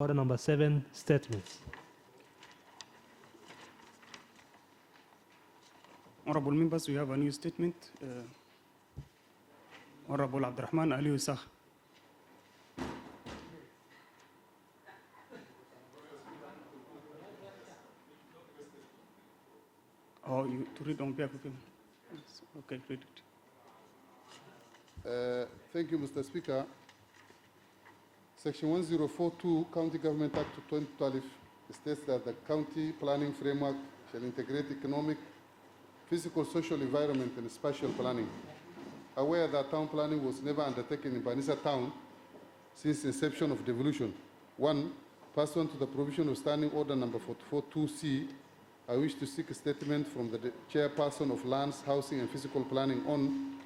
Order number 7, statements. Honorable members, we have a new statement. Honorable Abdurrahman Ali Usah. Oh, you to read on behalf of him? Yes. Okay, read it. Thank you, Mr. Speaker. Section 1042, County Government Act 2012 states that the county planning framework shall integrate economic, physical, social environment, and spatial planning. Aware that town planning was never undertaken in Banissa town since inception of devolution. One, pursuant to the provision of Standing Order number 442C, I wish to seek a statement from the chairperson of Lands, Housing, and Physical Planning on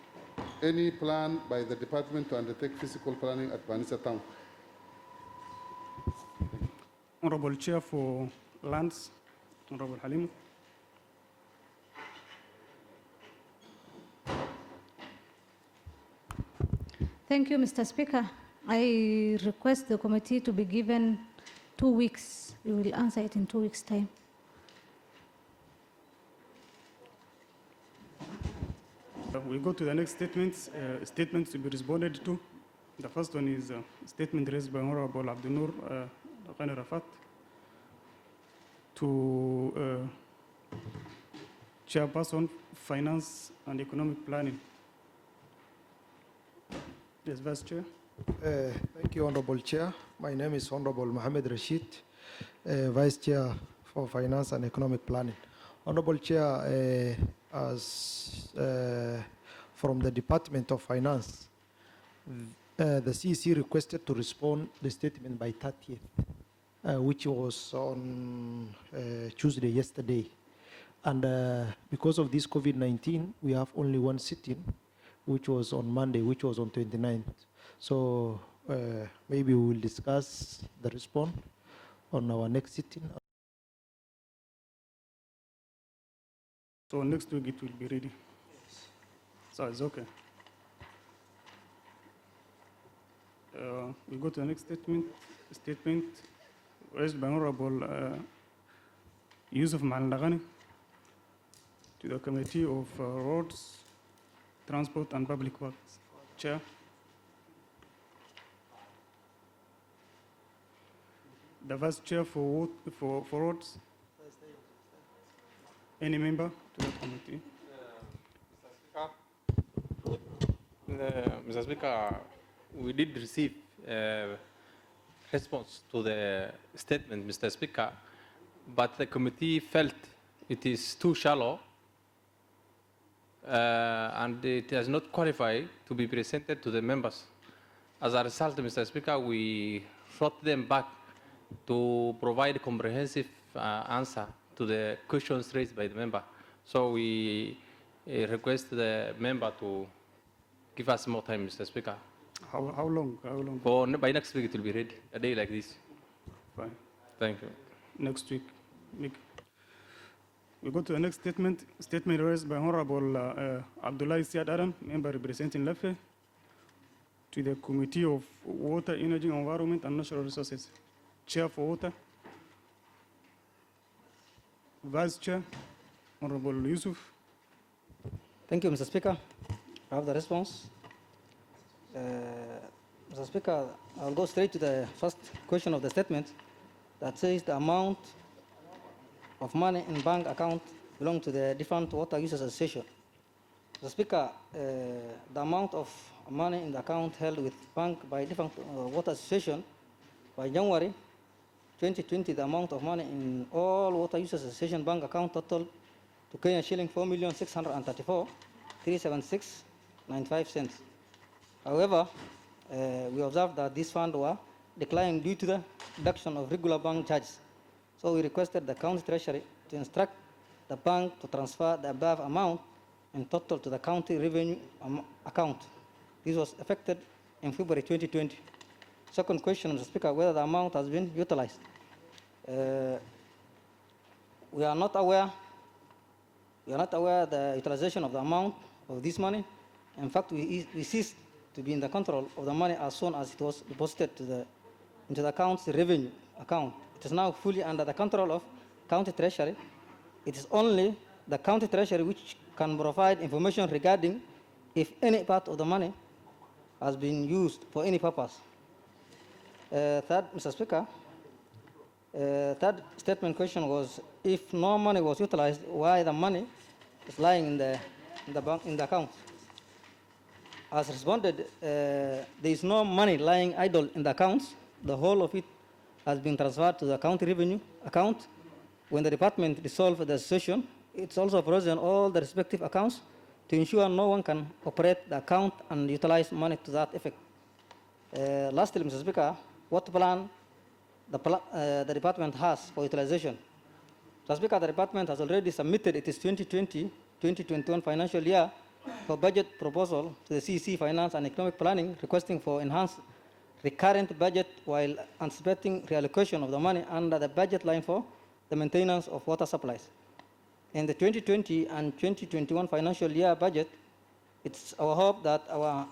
any plan by the department to undertake physical planning at Banissa town. Honorable Chair for Lands, Honorable Halim. Thank you, Mr. Speaker. I request the committee to be given 2 weeks. We will answer it in 2 weeks' time. We go to the next statements. Statements to be responded to. The first one is a statement raised by Honorable Abdunur Ghani Rafat to Chairperson, Finance and Economic Planning. Yes, Vice Chair. Thank you, Honorable Chair. My name is Honorable Mohammed Rashid, Vice Chair for Finance and Economic Planning. Honorable Chair, from the Department of Finance, the CEC requested to respond the statement by 30th, which was on Tuesday, yesterday. And because of this COVID-19, we have only one sitting, which was on Monday, which was on 29th. So maybe we will discuss the response on our next sitting. So next week it will be ready. Yes. So it's okay. We go to the next statement. Statement raised by Honorable Yusuf Malnagani to the Committee of Roads, Transport and Public Works. Chair. The Vice Chair for Roads. Any member to the committee? Mr. Speaker, we did receive response to the statement, Mr. Speaker, but the committee felt it is too shallow and it has not qualified to be presented to the members. As a result, Mr. Speaker, we wrote them back to provide a comprehensive answer to the questions raised by the member. So we request the member to give us more time, Mr. Speaker. How long? How long? For, by next week it will be ready, a day like this. Fine. Thank you. Next week. We go to the next statement. Statement raised by Honorable Abdullah Siad Adam, member representing Lefe, to the Committee of Water, Energy, Environment and Natural Resources. Chair for Water. Vice Chair, Honorable Yusuf. Thank you, Mr. Speaker. I have the response. Mr. Speaker, I'll go straight to the first question of the statement that says the amount of money in bank account belong to the different water users association. Mr. Speaker, the amount of money in the account held with bank by different water association by January 2020, the amount of money in all water users association bank account total to Kenya shilling 4,634,376.95 cents. However, we observed that this fund were declined due to the reduction of regular bank charges. So we requested the county treasury to instruct the bank to transfer the above amount in total to the county revenue account. This was effected in February 2020. Second question, Mr. Speaker, whether the amount has been utilized. We are not aware of the utilization of the amount of this money. In fact, we ceased to be in the control of the money as soon as it was deposited to the into the county's revenue account. It is now fully under the control of county treasury. It is only the county treasury which can provide information regarding if any part of the money has been used for any purpose. Third, Mr. Speaker, third statement question was if no money was utilized, why the money is lying in the account? As responded, there is no money lying idle in the accounts. The whole of it has been transferred to the county revenue account. When the department dissolved the association, it's also frozen all the respective accounts to ensure no one can operate the account and utilize money to that effect. Lastly, Mr. Speaker, what plan the department has for utilization? Mr. Speaker, the department has already submitted its 2020-2021 financial year for budget proposal to the CEC Finance and Economic Planning, requesting for enhanced recurrent budget while anticipating reallocation of the money under the budget line for the maintenance of water supplies. In the 2020 and 2021 financial year budget, it's our hope that our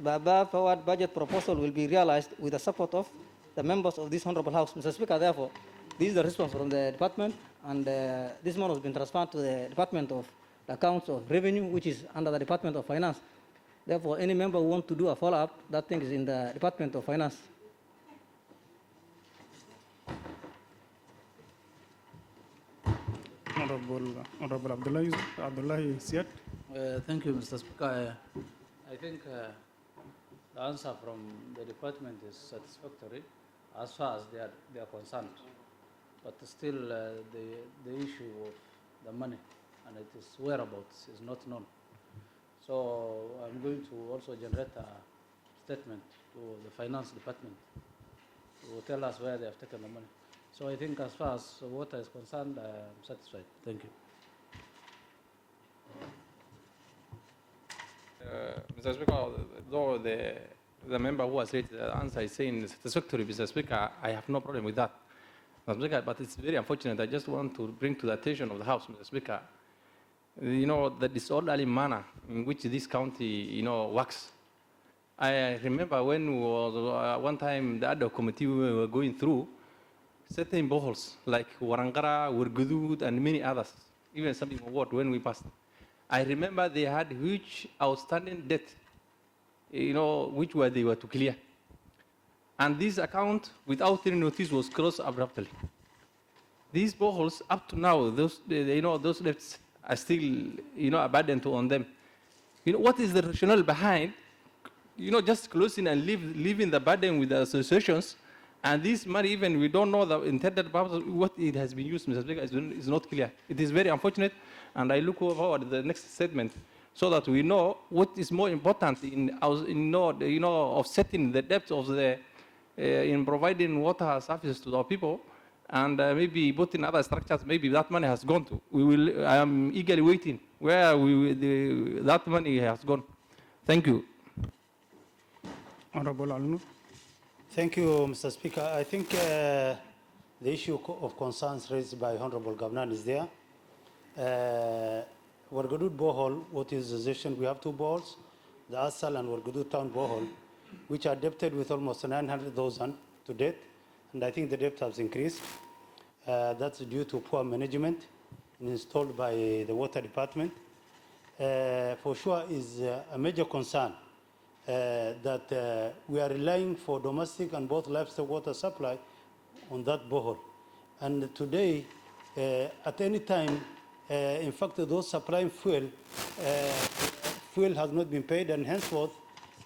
above forward budget proposal will be realized with the support of the members of this Honorable House. Mr. Speaker, therefore, this is the response from the department, and this money has been transferred to the Department of Accounts of Revenue, which is under the Department of Finance. Therefore, any member who wants to do a follow-up, that thing is in the Department of Finance. Honorable Abdullahi Siat. Thank you, Mr. Speaker. I think the answer from the department is satisfactory as far as they are concerned. But still, the issue of the money and its whereabouts is not known. So I'm going to also generate a statement to the finance department to tell us where they have taken the money. So I think as far as water is concerned, I'm satisfied. Thank you. Mr. Speaker, though the member who has raised the answer is saying satisfactory, Mr. Speaker, I have no problem with that. Mr. Speaker, but it's very unfortunate. I just want to bring to the attention of the House, Mr. Speaker, the disorderly manner in which this county, works. I remember when we was one time the other committee we were going through certain boreholes like Warangara, Wurgudud, and many others, even some in Ward when we passed. I remember they had huge outstanding debt, they were to clear. And this account, without any notice, was closed abruptly. These boreholes, up to now, those debts are still, abandoned on them. What is the rationale behind, just closing and leaving the burden with the associations? And this money, even we don't know the intended purpose, what it has been used, Mr. Speaker, is not clear. It is very unfortunate, and I look forward to the next statement so that we know what is more important in offsetting the depth of in providing water services to our people, and maybe putting other structures. Maybe that money has gone to. I am eagerly waiting where that money has gone. Thank you. Honorable Alnur. Thank you, Mr. Speaker. I think the issue of concerns raised by Honorable Governor is there. Wargadud borehole, what is the suggestion? We have two boreholes, the Asal and Wargadud town borehole, which are debted with almost 900,000 to date, and I think the debt has increased. That's due to poor management installed by the water department. For sure is a major concern that we are relying for domestic and both livestock water supply on that borehole. And today, at any time, in fact, those supplying fuel has not been paid, and henceforth,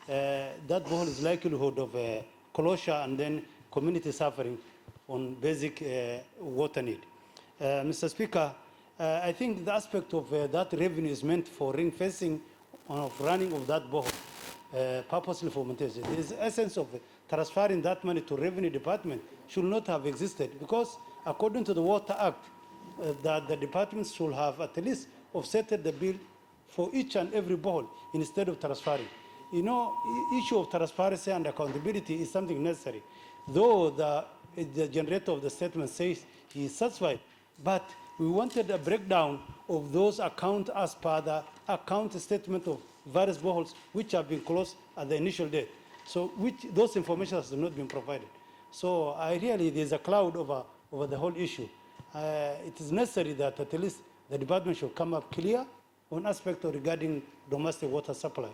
that borehole is likelihood of closure and then community suffering on basic water need. Mr. Speaker, I think the aspect of that revenue is meant for ring fencing of running of that borehole. Purposely for maintenance. The essence of transferring that money to revenue department should not have existed, because according to the Water Act, that the departments should have at least offsetted the bill for each and every borehole instead of transferring. Issue of transparency and accountability is something necessary. Though the generator of the statement says he is satisfied, but we wanted a breakdown of those accounts as per the account statement of various boreholes which have been closed at the initial date. So those information has not been provided. So there's a cloud over the whole issue. It is necessary that at least the department should come up clear on aspect regarding domestic water supply.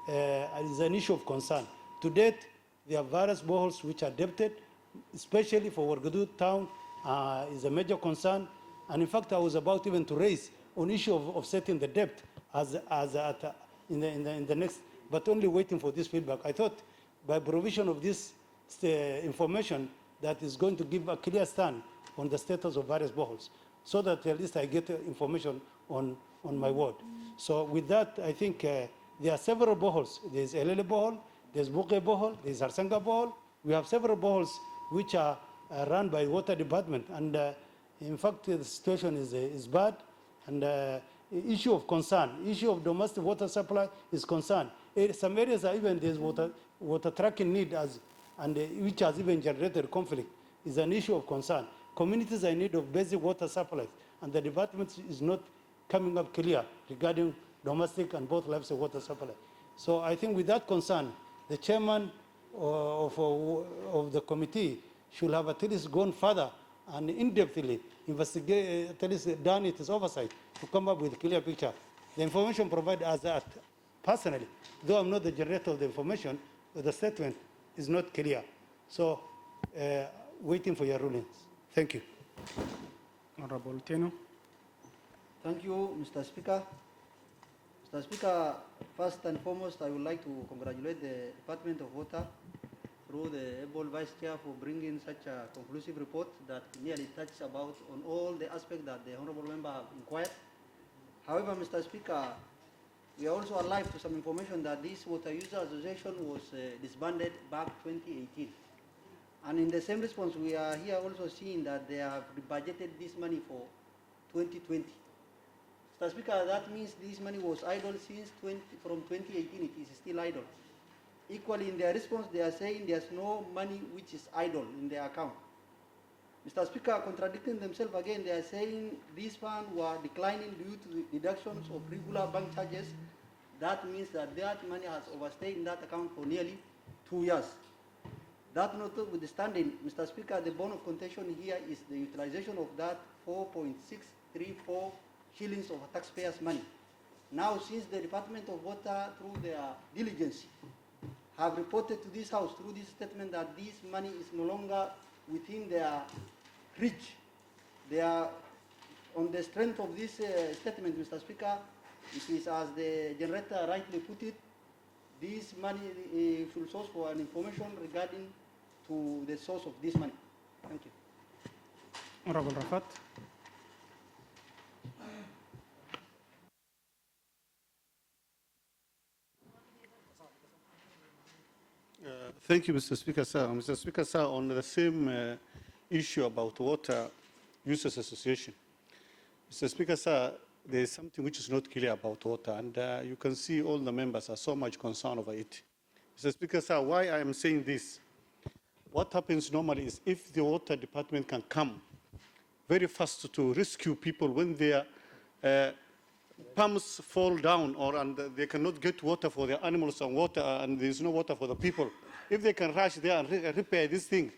It is an issue of concern. To date, there are various boreholes which are debted, especially for Wargadud town, is a major concern. And in fact, I was about even to raise on issue of setting the debt in the next, but only waiting for this feedback. I thought by provision of this information that is going to give a clear stand on the status of various boreholes, so that at least I get information on my ward. So with that, I think there are several boreholes. There's Elele borehole, there's Buke borehole, there's Arsanga borehole. We have several boreholes which are run by water department. And in fact, the situation is bad. And issue of concern, issue of domestic water supply is concern. Some areas are even there's water tracking need which has even generated conflict, is an issue of concern. Communities are in need of basic water supplies, and the department is not coming up clear regarding domestic and both levels of water supply. So I think with that concern, the chairman of the committee should have at least gone further and in-depthly investigate, at least done its oversight to come up with a clear picture. The information provided as that, personally, though I'm not the generator of the information, the statement is not clear. So waiting for your rulings. Thank you. Honorable Teno. Thank you, Mr. Speaker. Mr. Speaker, first and foremost, I would like to congratulate the Department of Water through the able Vice Chair for bringing such a conclusive report that nearly touches about on all the aspects that the Honorable Member have inquired. However, Mr. Speaker, we are also alive to some information that this Water User Association was disbanded back 2018. And in the same response, we are here also seeing that they have budgeted this money for 2020. Mr. Speaker, that means this money was idle since from 2018, it is still idle. Equally, in their response, they are saying there's no money which is idle in their account. Mr. Speaker, contradicting themselves again, they are saying these funds were declining due to the deductions of regular bank charges. That means that money has overstayed in that account for nearly 2 years. That notwithstanding, Mr. Speaker, the bone of contention here is the utilization of that 4.634 shillings of taxpayers' money. Now, since the Department of Water, through their diligence, have reported to this House through this statement that this money is no longer within their reach, they are, on the strength of this statement, Mr. Speaker, it is as the generator rightly put it, this money should source for an information regarding to the source of this money. Thank you. Honorable Rafat. Thank you, Mr. Speaker, sir. Mr. Speaker, sir, on the same issue about Water Users Association. Mr. Speaker, sir, there is something which is not clear about water, and you can see all the members are so much concerned over it. Mr. Speaker, sir, why I am saying this, what happens normally is if the water department can come very fast to rescue people when their pumps fall down and they cannot get water for their animals and there is no water for the people. If they can rush there and repair this thing,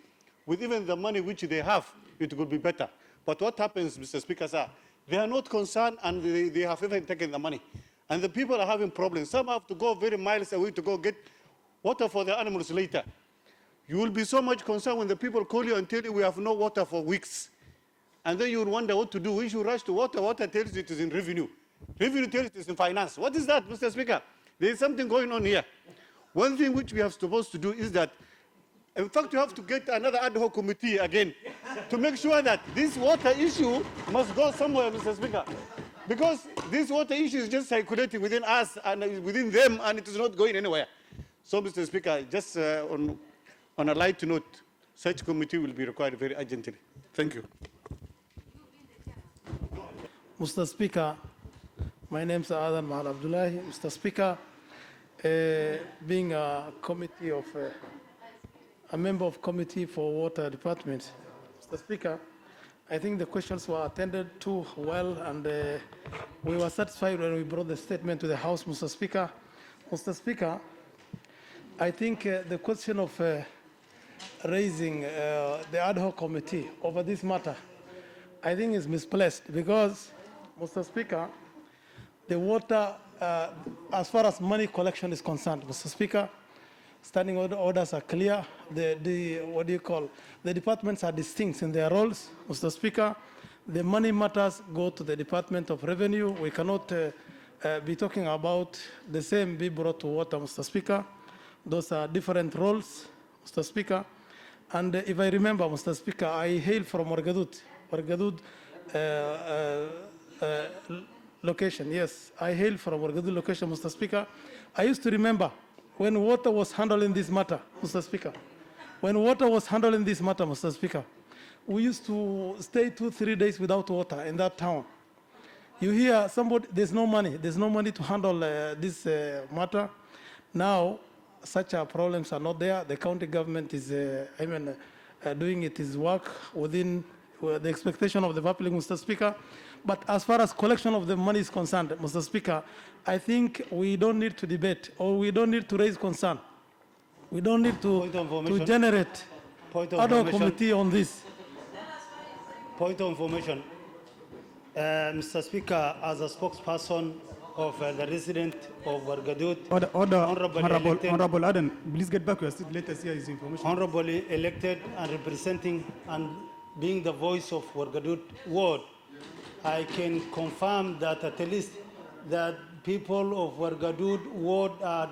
with even the money which they have, it would be better. But what happens, Mr. Speaker, sir, they are not concerned and they have even taken the money. And the people are having problems. Some have to go very miles away to go get water for their animals later. You will be so much concerned when the people call you and tell you we have no water for weeks. And then you will wonder what to do. We should rush to water. Water tells you it is in revenue. Revenue tells it is in finance. What is that, Mr. Speaker? There is something going on here. One thing which we are supposed to do is that, in fact, you have to get another ad hoc committee again to make sure that this water issue must go somewhere, Mr. Speaker. Because this water issue is just circulating within us and within them, and it is not going anywhere. So, Mr. Speaker, just on a light note, such committee will be required very urgently. Thank you. Mr. Speaker, my name is Adan Mahal Abdullahi. Mr. Speaker, being a member of Committee for Water Department, Mr. Speaker, I think the questions were attended to well, and we were satisfied when we brought the statement to the House, Mr. Speaker. Mr. Speaker, I think the question of raising the ad hoc committee over this matter, I think is misplaced because, Mr. Speaker, the water, as far as money collection is concerned, Mr. Speaker, standing orders are clear. What do you call? The departments are distinct in their roles, Mr. Speaker. The money matters go to the Department of Revenue. We cannot be talking about the same be brought to water, Mr. Speaker. Those are different roles, Mr. Speaker. And if I remember, Mr. Speaker, I hail from Wargadud location. Yes, I hail from Wargadud location, Mr. Speaker. I used to remember when water was handling this matter, Mr. Speaker. When water was handling this matter, Mr. Speaker, we used to stay 2-3 days without water in that town. You hear somebody, there's no money to handle this matter. Now, such problems are not there. The county government is, doing its work within the expectation of the public, Mr. Speaker. But as far as collection of the money is concerned, Mr. Speaker, I think we don't need to debate or we don't need to raise concern. We don't need to generate ad hoc committee on this. Point of information. Mr. Speaker, as a spokesperson of the resident of Wargadud, Honorable Aden, please get back to your seat. Let us hear his information. honorably elected and representing and being the voice of Wargadud ward, I can confirm that at least that people of Wargadud ward are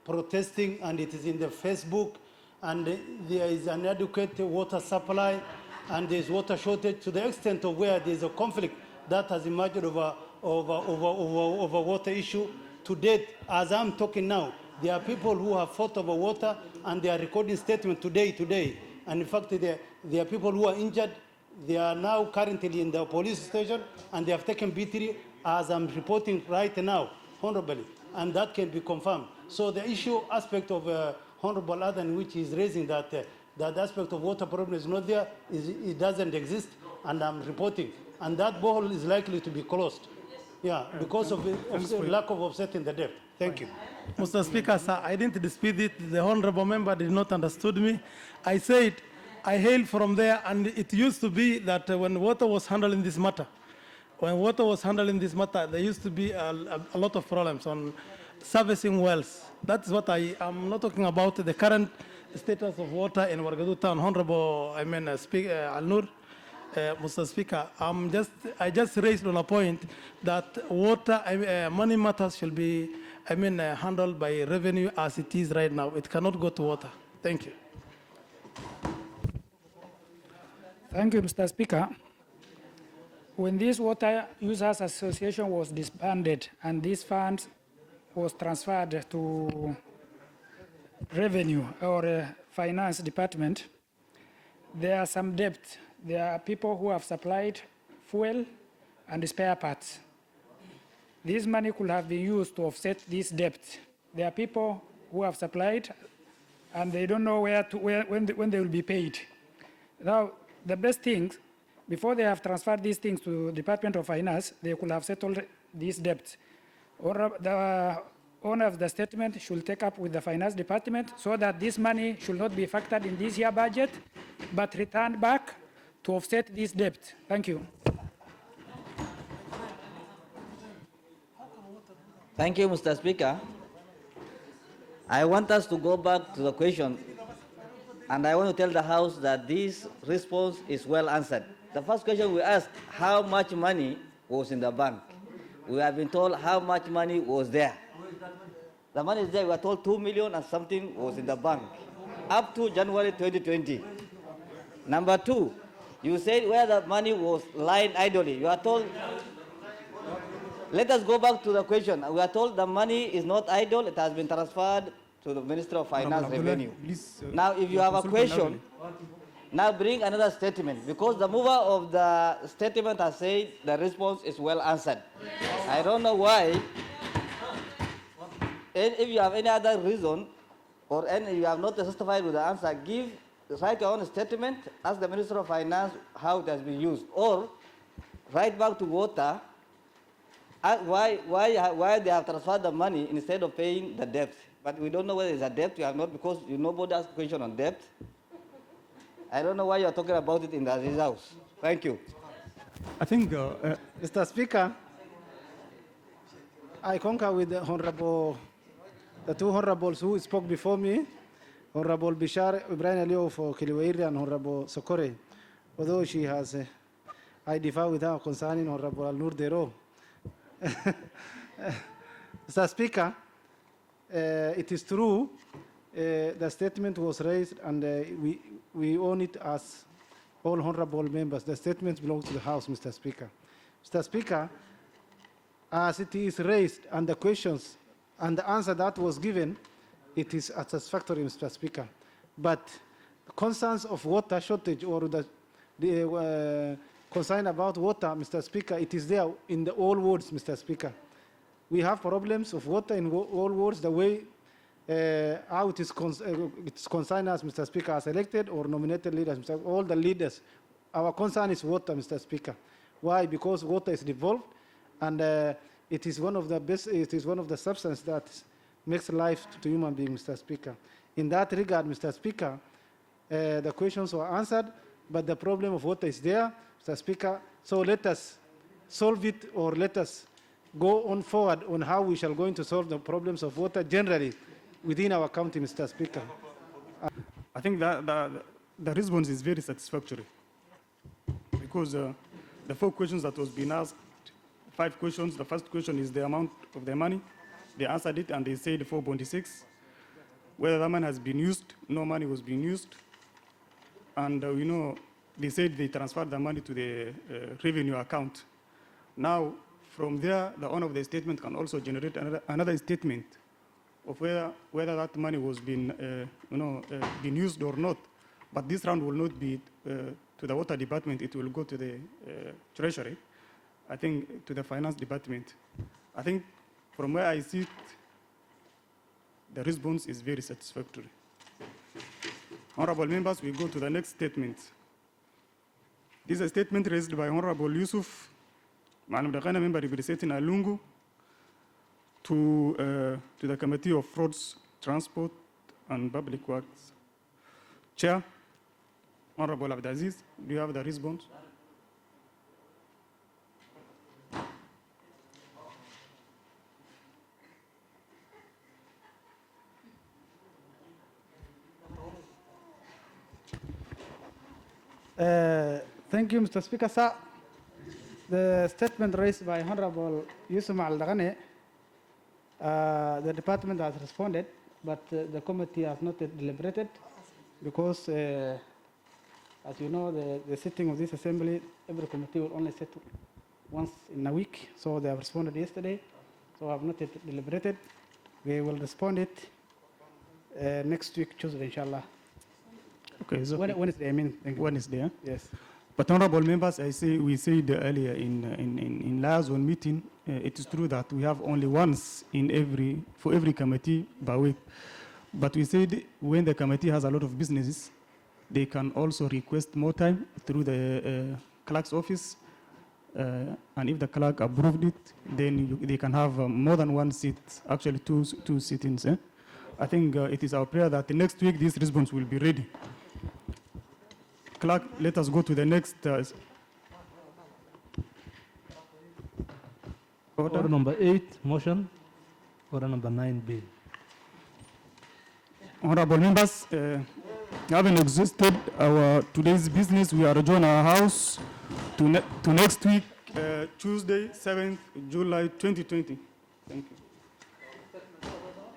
protesting, and it is in the Facebook, and there is an adequate water supply, and there is water shortage to the extent of where there is a conflict that has emerged over water issue. To date, as I'm talking now, there are people who have fought over water, and they are recording statement today. And in fact, there are people who are injured. They are now currently in the police station, and they have taken B3 as I'm reporting right now, honorably, and that can be confirmed. So the issue aspect of Honorable Adan, which is raising that that aspect of water problem is not there, it doesn't exist, and I'm reporting. And that borehole is likely to be closed. Yeah, because of the lack of offsetting the debt. Thank you. Mr. Speaker, sir, I didn't dispute it. The honorable member did not understood me. I said I hail from there, and it used to be that when water was handling this matter, there used to be a lot of problems on servicing wells. That's what I'm not talking about the current status of water in Wargadud town. Honorable, Speaker Al-Nur, Mr. Speaker, I just raised on a point that water, money matters should be, handled by revenue as it is right now. It cannot go to water. Thank you. Thank you, Mr. Speaker. When this Water Users Association was disbanded and these funds was transferred to revenue or finance department, there are some debt. There are people who have supplied fuel and spare parts. This money could have been used to offset this debt. There are people who have supplied and they don't know when they will be paid. Now, the best thing, before they have transferred these things to the Department of Finance, they could have settled these debts. Or the owner of the statement should take up with the Finance Department so that this money should not be factored in this year budget, but returned back to offset this debt. Thank you. Thank you, Mr. Speaker. I want us to go back to the question, and I want to tell the House that this response is well answered. The first question we asked, how much money was in the bank? We have been told how much money was there. The money is there. We were told 2 million and something was in the bank up to January 2020. Number two, you said where the money was lying idly. You are told, let us go back to the question. We are told the money is not idle. It has been transferred to the Minister of Finance Revenue. Now, if you have a question, now bring another statement, because the mover of the statement has said the response is well answered. I don't know why. If you have any other reason, or you have not justified with the answer, write your own statement, ask the Minister of Finance how it has been used, or write back to water, why they have transferred the money instead of paying the debt. But we don't know whether it's a debt. You have not, because nobody asked a question on debt. I don't know why you're talking about it in this house. Thank you. I think Mr. Speaker, I concur with the two honorables who spoke before me, Honorable Bishar Ibrahim Aliyo for Kiliwairi and Honorable Sokore, although she has I differ with her concerning Honorable Al-Nur Dero. Mr. Speaker, it is true the statement was raised and we own it as all honorable members. The statement belongs to the House, Mr. Speaker. Mr. Speaker, as it is raised and the questions and the answer that was given, it is satisfactory, Mr. Speaker. But concerns of water shortage or the concern about water, Mr. Speaker, it is there in the all wards, Mr. Speaker. We have problems of water in all wards, the way how it is concerned as, Mr. Speaker, as elected or nominated leaders, Mr. All the leaders. Our concern is water, Mr. Speaker. Why? Because water is devolved and it is one of the best, it is one of the substances that makes life to human beings, Mr. Speaker. In that regard, Mr. Speaker, the questions were answered, but the problem of water is there, Mr. Speaker. So let us solve it, or let us go on forward on how we shall going to solve the problems of water generally within our county, Mr. Speaker. I think that the response is very satisfactory because the 4 questions that was being asked, 5 questions, the first question is the amount of the money. They answered it and they said 4.6. Whether that money has been used, no money was being used. And they said they transferred the money to the revenue account. Now, from there, the owner of the statement can also generate another statement of whether that money was being used or not. But this round will not be to the water department, it will go to the treasury, I think to the finance department. I think from where I see it, the response is very satisfactory. Honorable members, we go to the next statement. This is a statement raised by Honorable Yusuf, Madam Dakana member representing Alungu, to the Committee of Roads, Transport and Public Works. Chair, Honorable Abdulaziz, do you have the response? Thank you, Mr. Speaker. Sir, the statement raised by Honorable Yusuf Al-Daghane, the department has responded, but the committee has not yet deliberated because, as you know, the sitting of this assembly, every committee will only sit once in a week. So they have responded yesterday, so I have not yet deliberated. We will respond it next week, Tuesday, inshallah. Okay, so Wednesday, I mean. Thank you. Wednesday, Yes. But honorable members, we said earlier in last one meeting, it is true that we have only once for every committee per week. But we said when the committee has a lot of businesses, they can also request more time through the clerk's office. And if the clerk approved it, then they can have more than one seat, actually two sittings. I think it is our prayer that next week this response will be ready. Clerk, let us go to the next Order number 8, motion. Order number 9, bill. Honorable members, having exhausted our today's business, we adjourn our house to next week, Tuesday, 7th July 2020. Thank you.